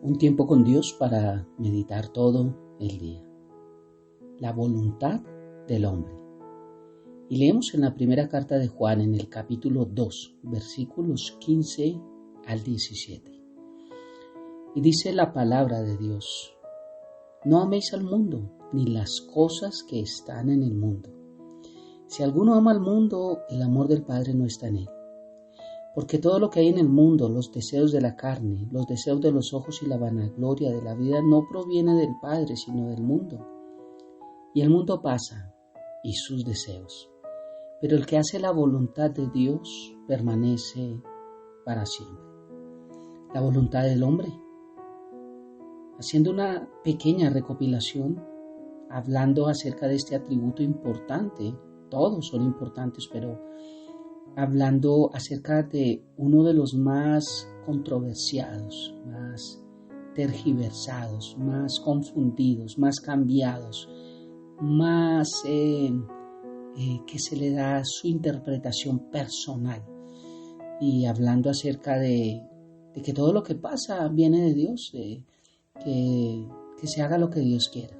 Un tiempo con Dios para meditar todo el día. La voluntad del hombre. Y leemos en la primera carta de Juan en el capítulo 2, versículos 15 al 17. Y dice la palabra de Dios: No améis al mundo, ni las cosas que están en el mundo. Si alguno ama al mundo, el amor del Padre no está en él. Porque todo lo que hay en el mundo, los deseos de la carne, los deseos de los ojos y la vanagloria de la vida, no proviene del Padre, sino del mundo. Y el mundo pasa, y sus deseos. Pero el que hace la voluntad de Dios permanece para siempre. La voluntad del hombre. Haciendo una pequeña recopilación, hablando acerca de este atributo importante, todos son importantes, pero hablando acerca de uno de los más controversiados, más tergiversados, más confundidos, más cambiados, más que se le da su interpretación personal, y hablando acerca de que todo lo que pasa viene de Dios, que se haga lo que Dios quiera.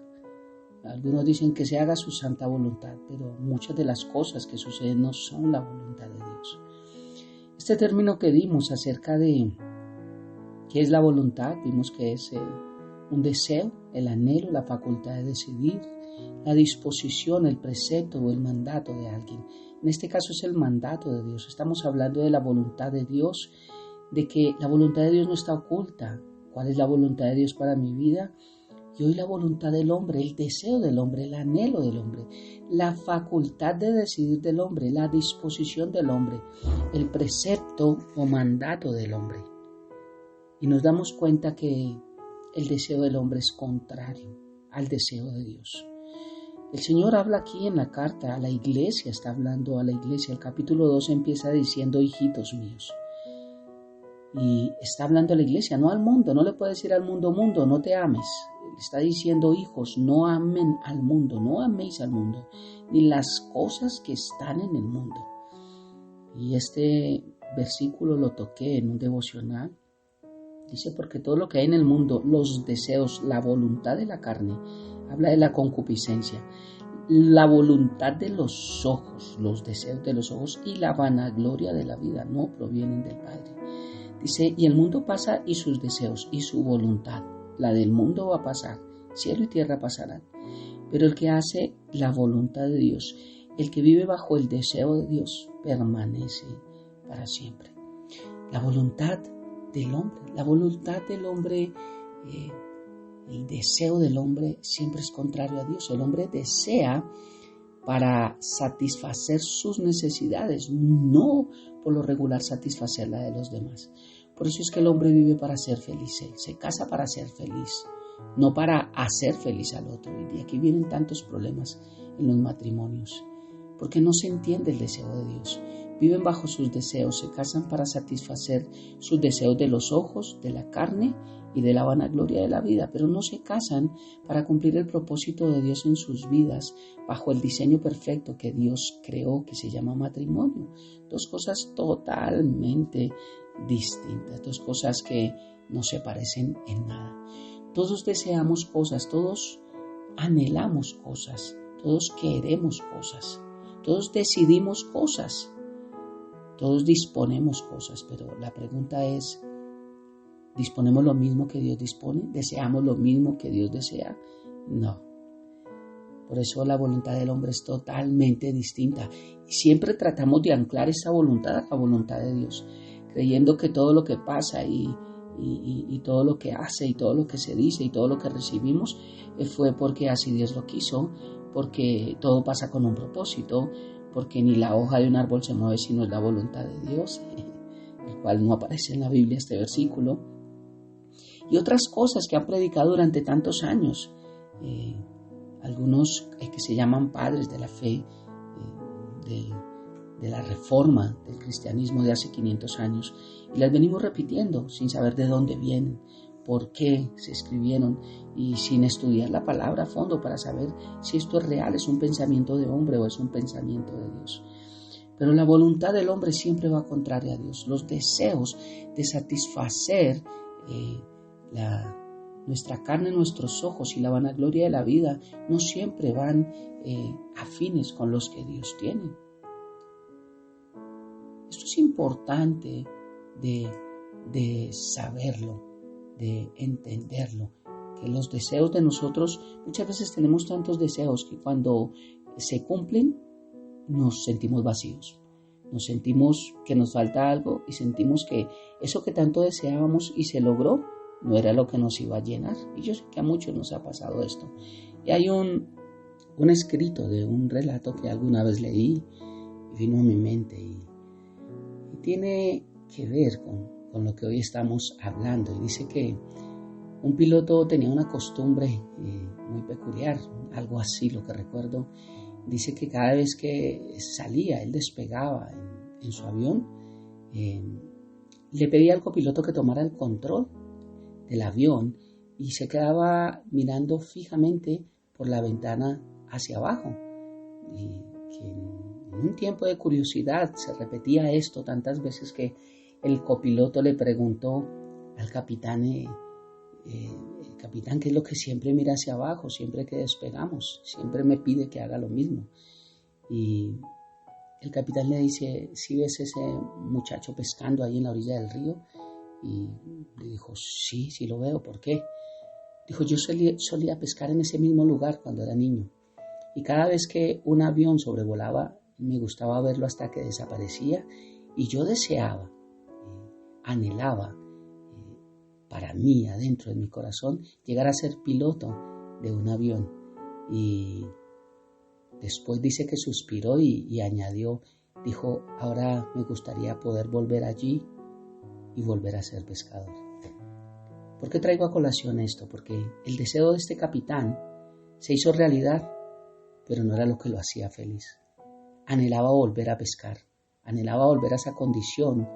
Algunos dicen que se haga su santa voluntad, pero muchas de las cosas que suceden no son la voluntad de Dios. Este término que dimos acerca de qué es la voluntad, vimos que es un deseo, el anhelo, la facultad de decidir, la disposición, el precepto o el mandato de alguien. En este caso es el mandato de Dios. Estamos hablando de la voluntad de Dios, de que la voluntad de Dios no está oculta. ¿Cuál es la voluntad de Dios para mi vida? Y hoy la voluntad del hombre, el deseo del hombre, el anhelo del hombre, la facultad de decidir del hombre, la disposición del hombre, el precepto o mandato del hombre. Y nos damos cuenta que el deseo del hombre es contrario al deseo de Dios. El Señor habla aquí en la carta a la iglesia, está hablando a la iglesia. El capítulo 2 empieza diciendo: hijitos míos. Y está hablando a la iglesia, no al mundo. No le puede decir al mundo: mundo, no te ames. Está diciendo: hijos, no amen al mundo, no améis al mundo, ni las cosas que están en el mundo. Y este versículo lo toqué en un devocional. Dice: porque todo lo que hay en el mundo, los deseos, la voluntad de la carne, habla de la concupiscencia, la voluntad de los ojos, los deseos de los ojos y la vanagloria de la vida no provienen del Padre. Dice: y el mundo pasa y sus deseos y su voluntad. La del mundo va a pasar, cielo y tierra pasarán, pero el que hace la voluntad de Dios, el que vive bajo el deseo de Dios, permanece para siempre. La voluntad del hombre, el deseo del hombre siempre es contrario a Dios. El hombre desea para satisfacer sus necesidades, no por lo regular satisfacer la de los demás. Por eso es que el hombre vive para ser feliz, se casa para ser feliz, no para hacer feliz al otro. Y de aquí vienen tantos problemas en los matrimonios, porque no se entiende el deseo de Dios. Viven bajo sus deseos, se casan para satisfacer sus deseos de los ojos, de la carne y de la vanagloria de la vida, pero no se casan para cumplir el propósito de Dios en sus vidas, bajo el diseño perfecto que Dios creó, que se llama matrimonio. Dos cosas totalmente distintas, dos cosas que no se parecen en nada. Todos deseamos cosas, todos anhelamos cosas, todos queremos cosas, todos decidimos cosas, todos disponemos cosas, pero la pregunta es: ¿disponemos lo mismo que Dios dispone? ¿Deseamos lo mismo que Dios desea? No. Por eso la voluntad del hombre es totalmente distinta. Y siempre tratamos de anclar esa voluntad a la voluntad de Dios, creyendo que todo lo que pasa y todo lo que hace y todo lo que se dice y todo lo que recibimos fue porque así Dios lo quiso, porque todo pasa con un propósito, porque ni la hoja de un árbol se mueve si no es la voluntad de Dios, el cual no aparece en la Biblia este versículo. Y otras cosas que han predicado durante tantos años, algunos que se llaman padres de la fe, de la reforma del cristianismo de hace 500 años, y las venimos repitiendo sin saber de dónde vienen, por qué se escribieron y sin estudiar la palabra a fondo para saber si esto es real, es un pensamiento de hombre o es un pensamiento de Dios. Pero la voluntad del hombre siempre va contraria a Dios. Los deseos de satisfacer nuestra carne, nuestros ojos y la vanagloria de la vida no siempre van afines con los que Dios tiene. Esto es importante de saberlo, de entenderlo, que los deseos de nosotros, muchas veces tenemos tantos deseos que cuando se cumplen nos sentimos vacíos, nos sentimos que nos falta algo y sentimos que eso que tanto deseábamos y se logró no era lo que nos iba a llenar. Y yo sé que a muchos nos ha pasado esto. Y hay un escrito de un relato que alguna vez leí y vino a mi mente y tiene que ver con lo que hoy estamos hablando. Y dice que un piloto tenía una costumbre muy peculiar, algo así lo que recuerdo. Dice que cada vez que salía, él despegaba en su avión, le pedía al copiloto que tomara el control del avión y se quedaba mirando fijamente por la ventana hacia abajo. Y que en un tiempo de curiosidad se repetía esto tantas veces que el copiloto le preguntó al capitán, capitán, ¿qué es lo que siempre mira hacia abajo? Siempre que despegamos, siempre me pide que haga lo mismo. Y el capitán le dice, ¿sí ves ese muchacho pescando ahí en la orilla del río? Y le dijo, sí lo veo, ¿por qué? Dijo, yo solía pescar en ese mismo lugar cuando era niño. Y cada vez que un avión sobrevolaba, me gustaba verlo hasta que desaparecía. Y yo deseaba, anhelaba, para mí, adentro de mi corazón, llegar a ser piloto de un avión. Y después dice que suspiró y añadió, dijo, ahora me gustaría poder volver allí y volver a ser pescador. ¿Por qué traigo a colación esto? Porque el deseo de este capitán se hizo realidad, pero no era lo que lo hacía feliz. Anhelaba volver a pescar, anhelaba volver a esa condición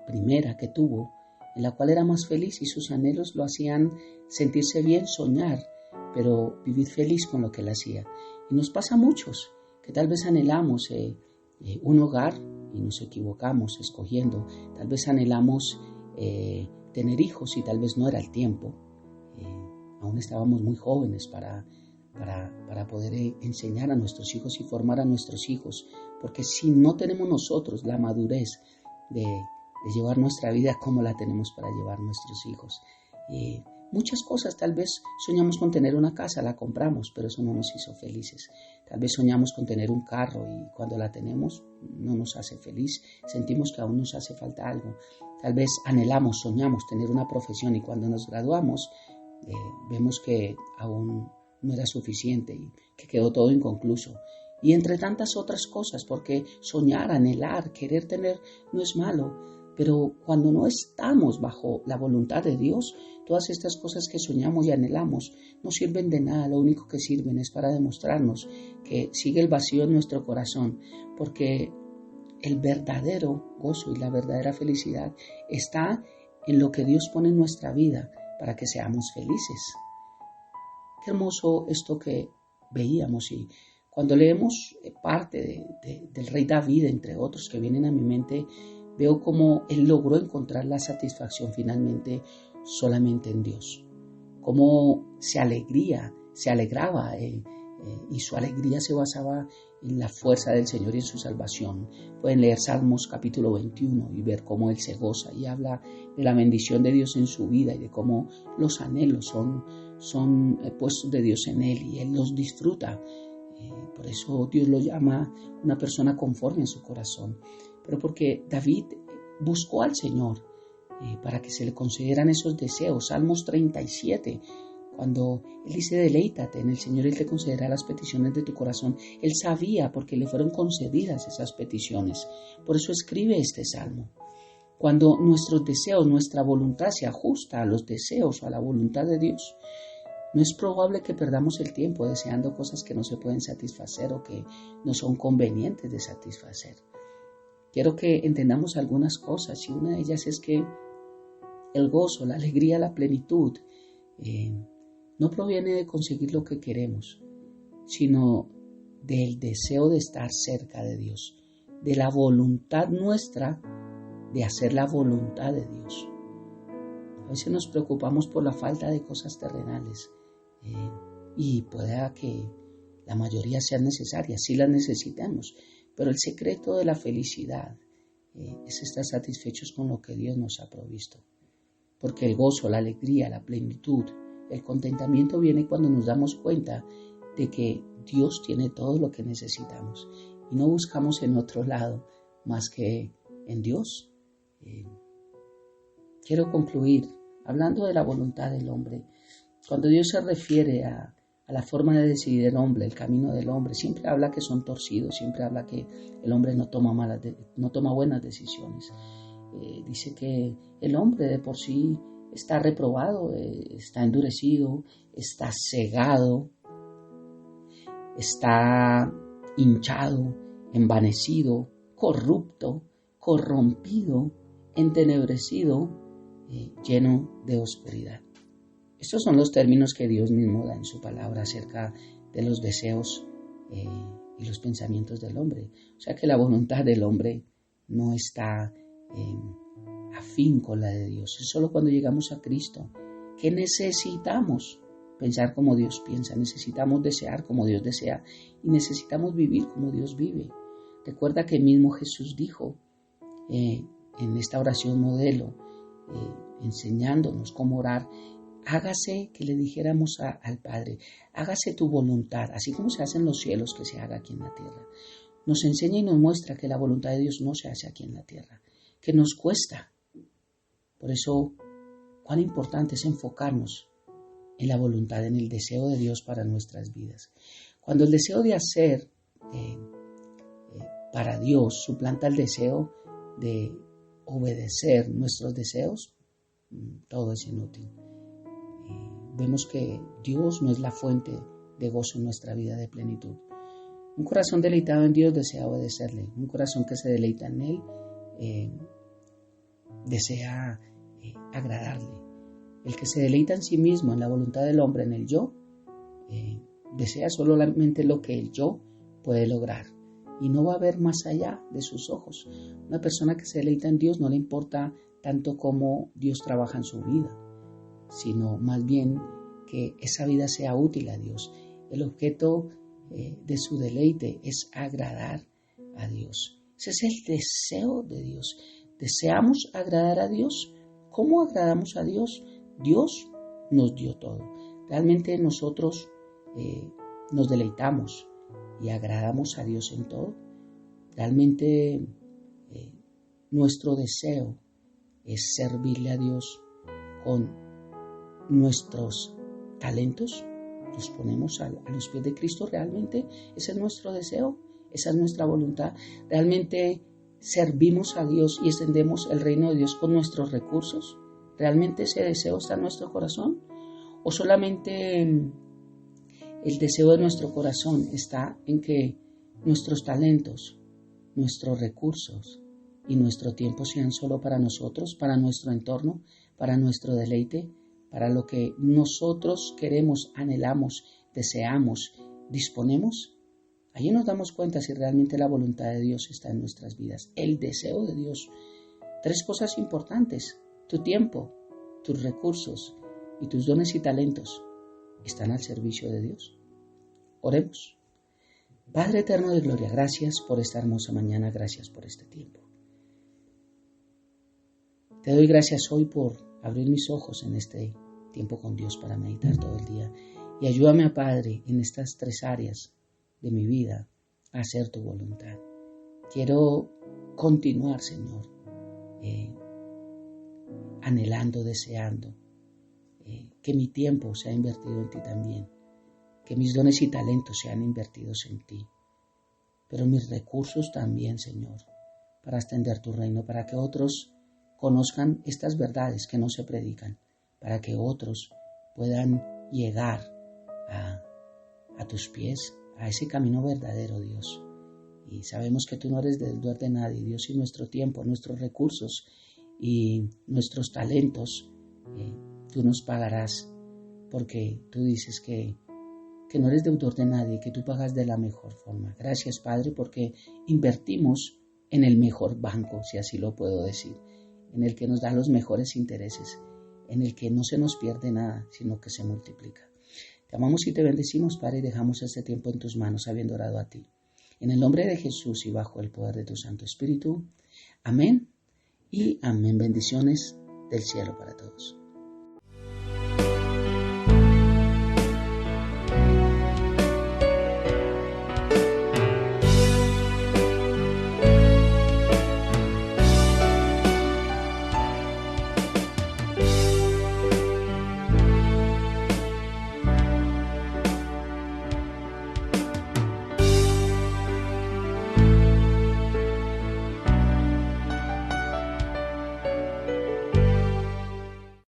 primera que tuvo, en la cual era más feliz y sus anhelos lo hacían sentirse bien, soñar, pero vivir feliz con lo que él hacía. Y nos pasa a muchos que tal vez anhelamos un hogar y nos equivocamos escogiendo. Tal vez anhelamos tener hijos y tal vez no era el tiempo. Aún estábamos muy jóvenes para poder enseñar a nuestros hijos y formar a nuestros hijos. Porque si no tenemos nosotros la madurez de llevar nuestra vida como la tenemos para llevar nuestros hijos. Muchas cosas, tal vez soñamos con tener una casa, la compramos, pero eso no nos hizo felices. Tal vez soñamos con tener un carro y cuando la tenemos no nos hace feliz, sentimos que aún nos hace falta algo. Tal vez anhelamos, soñamos tener una profesión y cuando nos graduamos vemos que aún no era suficiente y que quedó todo inconcluso. Y entre tantas otras cosas, porque soñar, anhelar, querer tener no es malo, pero cuando no estamos bajo la voluntad de Dios, todas estas cosas que soñamos y anhelamos no sirven de nada. Lo único que sirven es para demostrarnos que sigue el vacío en nuestro corazón, porque el verdadero gozo y la verdadera felicidad está en lo que Dios pone en nuestra vida para que seamos felices. Qué hermoso esto que veíamos, y cuando leemos parte del rey David, entre otros que vienen a mi mente, veo cómo él logró encontrar la satisfacción finalmente solamente en Dios. Cómo se alegraba y su alegría se basaba en la fuerza del Señor y en su salvación. Pueden leer Salmos capítulo 21 y ver cómo él se goza y habla de la bendición de Dios en su vida y de cómo los anhelos son puestos de Dios en él y él los disfruta. Por eso Dios lo llama una persona conforme a su corazón. Pero porque David buscó al Señor para que se le concederan esos deseos. Salmos 37, cuando él dice, deleítate en el Señor, Él te concederá las peticiones de tu corazón. Él sabía porque le fueron concedidas esas peticiones. Por eso escribe este salmo. Cuando nuestros deseos, nuestra voluntad se ajusta a los deseos o a la voluntad de Dios, no es probable que perdamos el tiempo deseando cosas que no se pueden satisfacer o que no son convenientes de satisfacer. Quiero que entendamos algunas cosas y una de ellas es que el gozo, la alegría, la plenitud no proviene de conseguir lo que queremos, sino del deseo de estar cerca de Dios, de la voluntad nuestra de hacer la voluntad de Dios. A veces nos preocupamos por la falta de cosas terrenales y pueda que la mayoría sean necesarias, sí las necesitamos, pero el secreto de la felicidad es estar satisfechos con lo que Dios nos ha provisto. Porque el gozo, la alegría, la plenitud, el contentamiento viene cuando nos damos cuenta de que Dios tiene todo lo que necesitamos y no buscamos en otro lado más que en Dios. Quiero concluir hablando de la voluntad del hombre. Cuando Dios se refiere a la forma de decidir el hombre, el camino del hombre, siempre habla que son torcidos, siempre habla que el hombre no toma buenas decisiones. Dice que el hombre de por sí está reprobado, está endurecido, está cegado, está hinchado, envanecido, corrupto, corrompido, entenebrecido, lleno de oscuridad. Estos son los términos que Dios mismo da en su palabra acerca de los deseos y los pensamientos del hombre. O sea que la voluntad del hombre no está afín con la de Dios. Es solo cuando llegamos a Cristo que necesitamos pensar como Dios piensa, necesitamos desear como Dios desea y necesitamos vivir como Dios vive. Recuerda que mismo Jesús dijo en esta oración modelo, enseñándonos cómo orar, hágase, que le dijéramos al Padre, hágase tu voluntad, así como se hace en los cielos, que se haga aquí en la tierra. Nos enseña y nos muestra que la voluntad de Dios no se hace aquí en la tierra, que nos cuesta. Por eso, cuán importante es enfocarnos en la voluntad, en el deseo de Dios para nuestras vidas. Cuando el deseo de hacer para Dios suplanta el deseo de obedecer nuestros deseos, todo es inútil. Vemos que Dios no es la fuente de gozo en nuestra vida de plenitud. Un corazón deleitado en Dios desea obedecerle. Un corazón que se deleita en Él desea agradarle. El que se deleita en sí mismo, en la voluntad del hombre, en el yo, desea solamente lo que el yo puede lograr y no va a ver más allá de sus ojos. Una persona que se deleita en Dios no le importa tanto cómo Dios trabaja en su vida, sino más bien que esa vida sea útil a Dios. El objeto de su deleite es agradar a Dios. Ese es el deseo de Dios. ¿Deseamos agradar a Dios? ¿Cómo agradamos a Dios? Dios nos dio todo. Realmente nosotros nos deleitamos y agradamos a Dios en todo. Realmente nuestro deseo es servirle a Dios con nuestros talentos. Los ponemos a los pies de Cristo. Realmente ese es nuestro deseo, esa es nuestra voluntad. Realmente servimos a Dios y extendemos el reino de Dios con nuestros recursos. ¿Realmente ese deseo está en nuestro corazón? ¿O solamente el deseo de nuestro corazón está en que nuestros talentos, nuestros recursos y nuestro tiempo sean solo para nosotros, para nuestro entorno, para nuestro deleite, para lo que nosotros queremos, anhelamos, deseamos, disponemos? Allí nos damos cuenta si realmente la voluntad de Dios está en nuestras vidas, el deseo de Dios. 3 cosas importantes: tu tiempo, tus recursos y tus dones y talentos están al servicio de Dios. Oremos. Padre eterno de gloria, gracias por esta hermosa mañana, gracias por este tiempo. Te doy gracias hoy por abrir mis ojos en este tiempo con Dios para meditar todo el día. Y ayúdame, Padre, en estas 3 áreas de mi vida a hacer tu voluntad. Quiero continuar, Señor, anhelando, deseando que mi tiempo sea invertido en ti también, que mis dones y talentos sean invertidos en ti, pero mis recursos también, Señor, para extender tu reino, para que otros conozcan estas verdades que no se predican, para que otros puedan llegar a tus pies, a ese camino verdadero, Dios. Y sabemos que tú no eres deudor de nadie, Dios, y nuestro tiempo, nuestros recursos y nuestros talentos, tú nos pagarás, porque tú dices que no eres deudor de nadie, que tú pagas de la mejor forma. Gracias, Padre, porque invertimos en el mejor banco, si así lo puedo decir, en el que nos da los mejores intereses, en el que no se nos pierde nada, sino que se multiplica. Te amamos y te bendecimos, Padre, y dejamos este tiempo en tus manos, habiendo orado a ti. En el nombre de Jesús y bajo el poder de tu Santo Espíritu. Amén y amén. Bendiciones del cielo para todos.